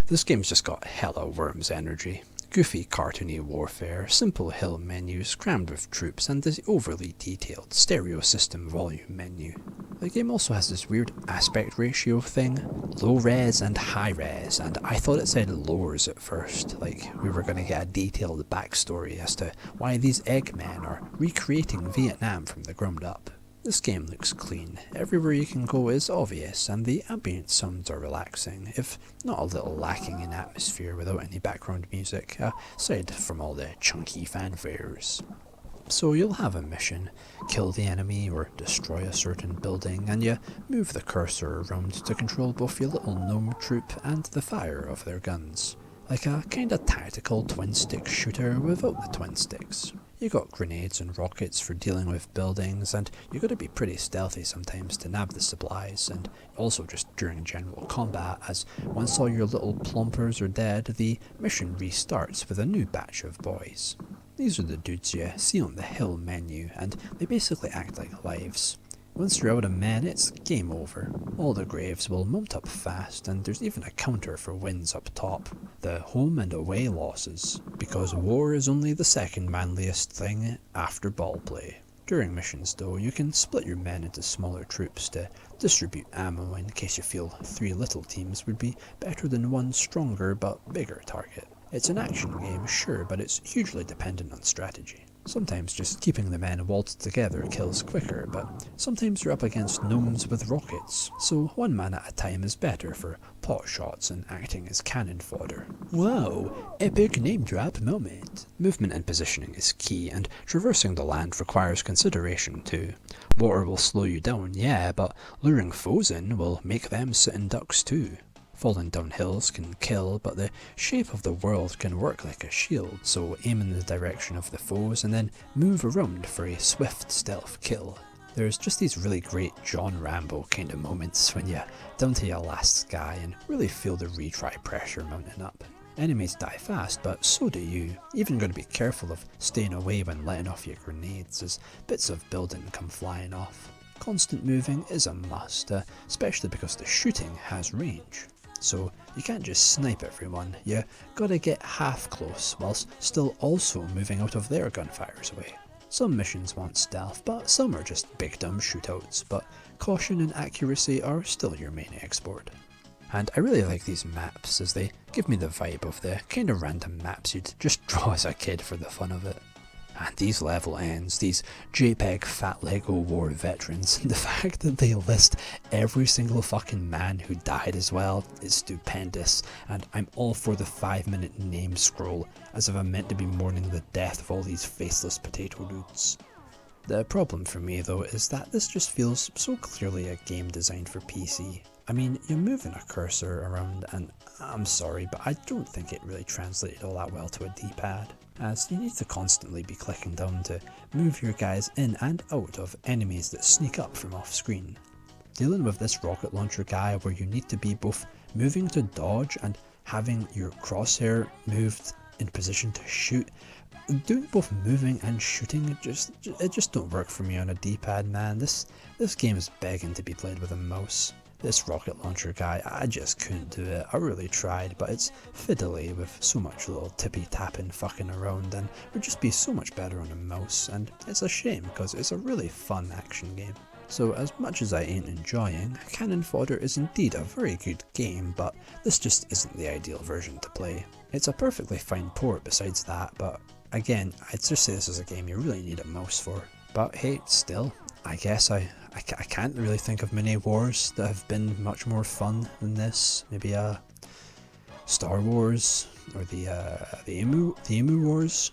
This game's just got hella Worms energy. Goofy cartoony warfare, simple hill menus crammed with troops, and this overly detailed stereo system volume menu. The game also has this weird aspect ratio thing, low res and high res, and I thought it said lowers at first, like we were going to get a detailed backstory as to why these Eggmen are recreating Vietnam from the ground up. This game looks clean, everywhere you can go is obvious, and the ambient sounds are relaxing, if not a little lacking in atmosphere without any background music, aside from all the chunky fanfares. So you'll have a mission, kill the enemy or destroy a certain building, and you move the cursor around to control both your little gnome troop and the fire of their guns. Like a kinda tactical twin-stick shooter without the twin sticks. You got grenades and rockets for dealing with buildings, and you gotta be pretty stealthy sometimes to nab the supplies, and also just during general combat, as once all your little plumpers are dead, the mission restarts with a new batch of boys. These are the dudes you see on the hill menu, and they basically act like lives. Once you're out of men, it's game over. All the graves will mount up fast, and there's even a counter for wins up top. The home and away losses, because war is only the second manliest thing after ball play. During missions though, you can split your men into smaller troops to distribute ammo in case you feel 3 little teams would be better than 1 stronger but bigger target. It's an action game, sure, but it's hugely dependent on strategy. Sometimes just keeping the men waltzed together kills quicker, but sometimes you're up against gnomes with rockets, so 1 man at a time is better for pot shots and acting as cannon fodder. Wow, epic name drop moment. Movement and positioning is key, and traversing the land requires consideration too. Water will slow you down, yeah, but luring foes in will make them sit in ducks too. Falling down hills can kill, but the shape of the world can work like a shield, so aim in the direction of the foes and then move around for a swift stealth kill. There's just these really great John Rambo kind of moments when you're down to your last guy and really feel the retry pressure mounting up. Enemies die fast, but so do you. Even got to be careful of staying away when letting off your grenades, as bits of building come flying off. Constant moving is a must, especially because the shooting has range. So you can't just snipe everyone, you gotta get half close whilst still also moving out of their gunfire's way. Some missions want stealth, but some are just big dumb shootouts, but caution and accuracy are still your main export. And I really like these maps, as they give me the vibe of the kind of random maps you'd just draw as a kid for the fun of it. And these level ends, these JPEG Fat Lego War veterans, the fact that they list every single fucking man who died as well is stupendous, and I'm all for the 5-minute name scroll, as if I'm meant to be mourning the death of all these faceless potato dudes. The problem for me though is that this just feels so clearly a game designed for PC. I mean, you're moving a cursor around, and I'm sorry, but I don't think it really translated all that well to a D-pad, as you need to constantly be clicking down to move your guys in and out of enemies that sneak up from off screen. Dealing with this rocket launcher guy where you need to be both moving to dodge and having your crosshair moved in position to shoot, doing both moving and shooting, it just don't work for me on a D-pad, man. This game is begging to be played with a mouse. This rocket launcher guy, I just couldn't do it. I really tried, but it's fiddly with so much little tippy-tapping fucking around, and would just be so much better on a mouse, and it's a shame because it's a really fun action game. So as much as I ain't enjoying, Cannon Fodder is indeed a very good game, but this just isn't the ideal version to play. It's a perfectly fine port besides that, but again, I'd just say this is a game you really need a mouse for. But hey, still, I guess I can't really think of many wars that have been much more fun than this. Maybe Star Wars, or the Emu Wars.